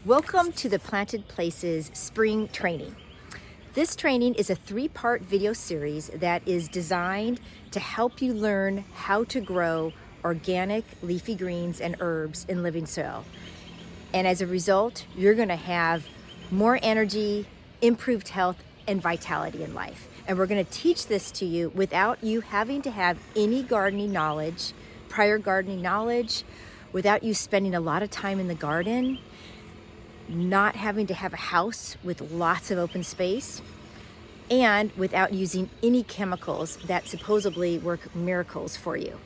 Welcome to the Planted Places Spring Training. This training is a 3-part video series that is designed to help you learn how to grow organic leafy greens and herbs in living soil. And as a result, you're going to have more energy, improved health, and vitality in life. And we're going to teach this to you without you having to have any gardening knowledge, prior gardening knowledge, without you spending a lot of time in the garden, not having to have a house with lots of open space, and without using any chemicals that supposedly work miracles for you.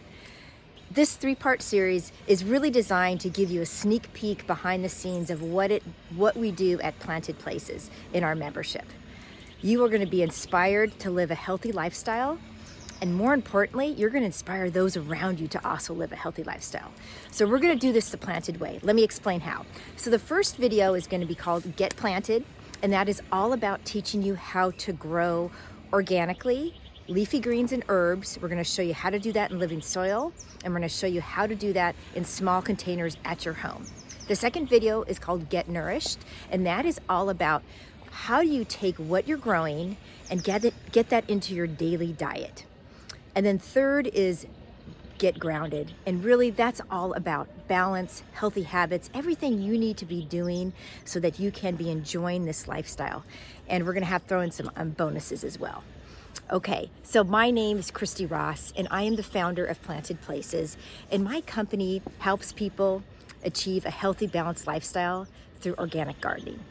This 3-part series is really designed to give you a sneak peek behind the scenes of what we do at Planted Places in our membership. You are going to be inspired to live a healthy lifestyle, and more importantly, you're going to inspire those around you to also live a healthy lifestyle. So we're going to do this the planted way. Let me explain how. So the first video is going to be called Get Planted, and that is all about teaching you how to grow organically leafy greens and herbs. We're going to show you how to do that in living soil, and we're going to show you how to do that in small containers at your home. The second video is called Get Nourished, and that is all about how do you take what you're growing and get that into your daily diet. And then third is Get Grounded. And really that's all about balance, healthy habits, everything you need to be doing so that you can be enjoying this lifestyle. And we're gonna throw in some bonuses as well. Okay, so my name is Christy Ross, and I am the founder of Planted Places. And my company helps people achieve a healthy, balanced lifestyle through organic gardening.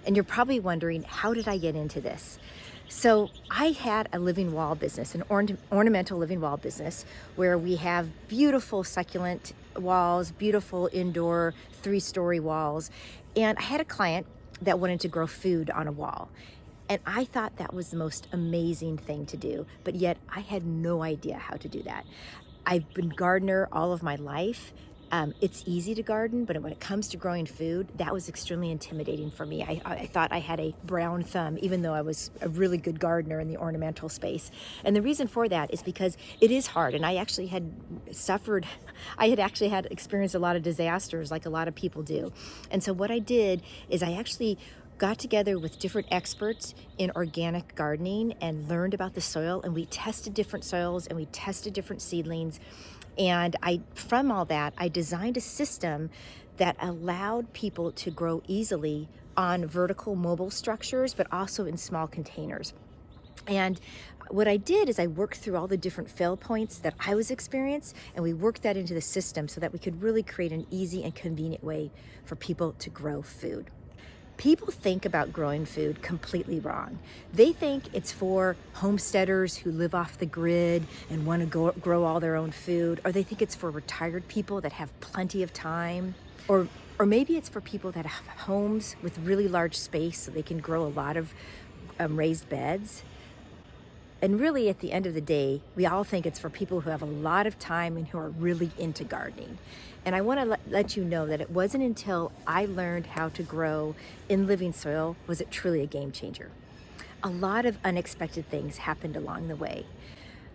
And you're probably wondering, how did I get into this? So I had a living wall business, an ornamental living wall business, where we have beautiful succulent walls, beautiful indoor 3-story walls. And I had a client that wanted to grow food on a wall. And I thought that was the most amazing thing to do, but yet I had no idea how to do that. I've been a gardener all of my life. It's easy to garden, but when it comes to growing food, that was extremely intimidating for me. I thought I had a brown thumb, even though I was a really good gardener in the ornamental space. And the reason for that is because it is hard. And I actually had experienced a lot of disasters like a lot of people do. And so what I did is I actually got together with different experts in organic gardening and learned about the soil, and we tested different soils and we tested different seedlings. And from all that, I designed a system that allowed people to grow easily on vertical mobile structures, but also in small containers. And what I did is I worked through all the different fail points that I was experiencing, and we worked that into the system so that we could really create an easy and convenient way for people to grow food. People think about growing food completely wrong. They think it's for homesteaders who live off the grid and want to grow all their own food, or they think it's for retired people that have plenty of time, or maybe it's for people that have homes with really large space so they can grow a lot of raised beds. And really, at the end of the day, we all think it's for people who have a lot of time and who are really into gardening. And I want to let you know that it wasn't until I learned how to grow in living soil was it truly a game changer. A lot of unexpected things happened along the way.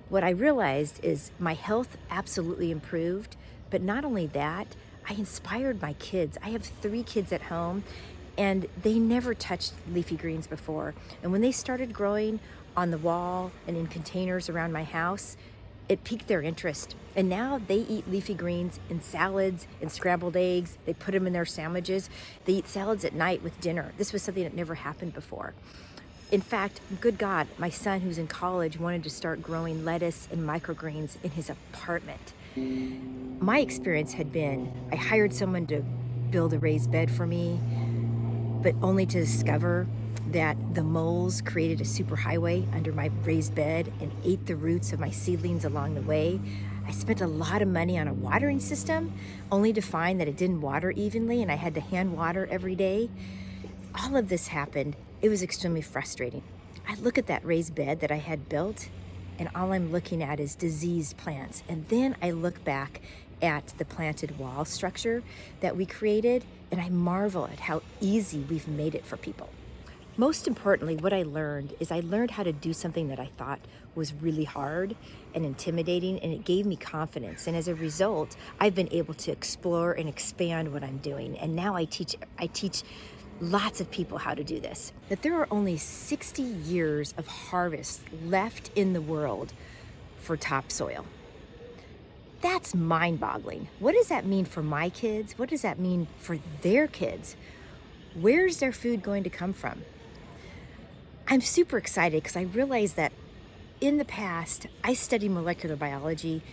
What I realized is my health absolutely improved, but not only that, I inspired my kids. I have 3 kids at home, and they never touched leafy greens before. And when they started growing on the wall and in containers around my house, it piqued their interest. And now they eat leafy greens in salads and scrambled eggs. They put them in their sandwiches. They eat salads at night with dinner. This was something that never happened before. In fact, good God, my son who's in college wanted to start growing lettuce and microgreens in his apartment. My experience had been, I hired someone to build a raised bed for me, but only to discover that the moles created a superhighway under my raised bed and ate the roots of my seedlings along the way. I spent a lot of money on a watering system, only to find that it didn't water evenly and I had to hand water every day. All of this happened. It was extremely frustrating. I look at that raised bed that I had built, and all I'm looking at is diseased plants. And then I look back at the planted wall structure that we created, and I marvel at how easy we've made it for people. Most importantly, what I learned is I learned how to do something that I thought was really hard and intimidating, and it gave me confidence. And as a result, I've been able to explore and expand what I'm doing. And now I teach lots of people how to do this. That there are only 60 years of harvest left in the world for topsoil. That's mind-boggling. What does that mean for my kids? What does that mean for their kids? Where's their food going to come from? I'm super excited because I realized that in the past, I studied molecular biology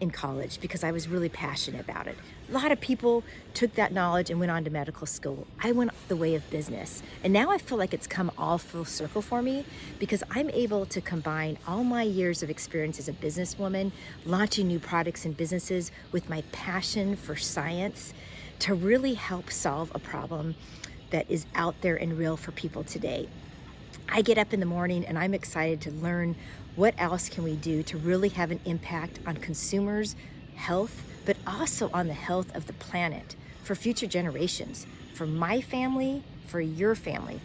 in college because I was really passionate about it. A lot of people took that knowledge and went on to medical school. I went the way of business. And now I feel like it's come all full circle for me because I'm able to combine all my years of experience as a businesswoman, launching new products and businesses with my passion for science to really help solve a problem that is out there and real for people today. I get up in the morning and I'm excited to learn what else can we do to really have an impact on consumers' health, but also on the health of the planet for future generations, for my family, for your family.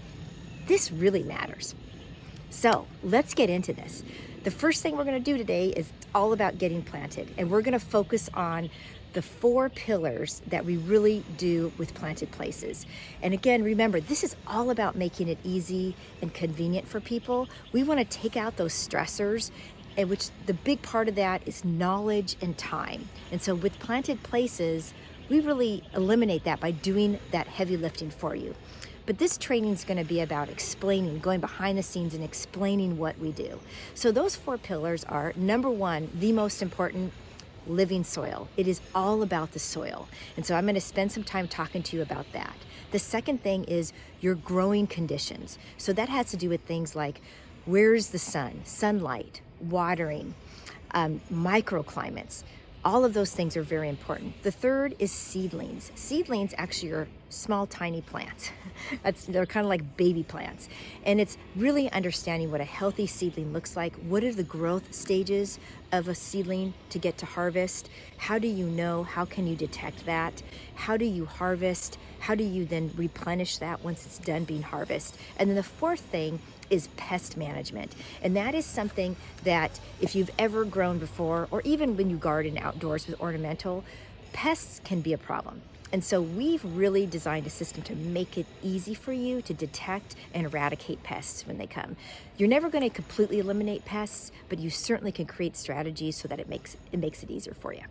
This really matters. So let's get into this. The first thing we're going to do today is all about getting planted, and we're going to focus on the 4 pillars that we really do with Planted Places. And again, remember, this is all about making it easy and convenient for people. We want to take out those stressors, and which the big part of that is knowledge and time. And so with Planted Places, we really eliminate that by doing that heavy lifting for you. But this training is going to be about explaining, going behind the scenes and explaining what we do. So those 4 pillars are, number 1, the most important, living soil. It is all about the soil. And so I'm going to spend some time talking to you about that. The second thing is your growing conditions. So that has to do with things like where's the sun, sunlight, watering, microclimates. All of those things are very important. The third is seedlings. Seedlings actually are small, tiny plants. They're kind of like baby plants. And it's really understanding what a healthy seedling looks like. What are the growth stages of a seedling to get to harvest? How do you know? How can you detect that? How do you harvest? How do you then replenish that once it's done being harvested? And then the fourth thing is pest management. And that is something that if you've ever grown before, or even when you garden outdoors with ornamental, pests can be a problem. And so we've really designed a system to make it easy for you to detect and eradicate pests when they come. You're never going to completely eliminate pests, but you certainly can create strategies so that it makes it easier for you.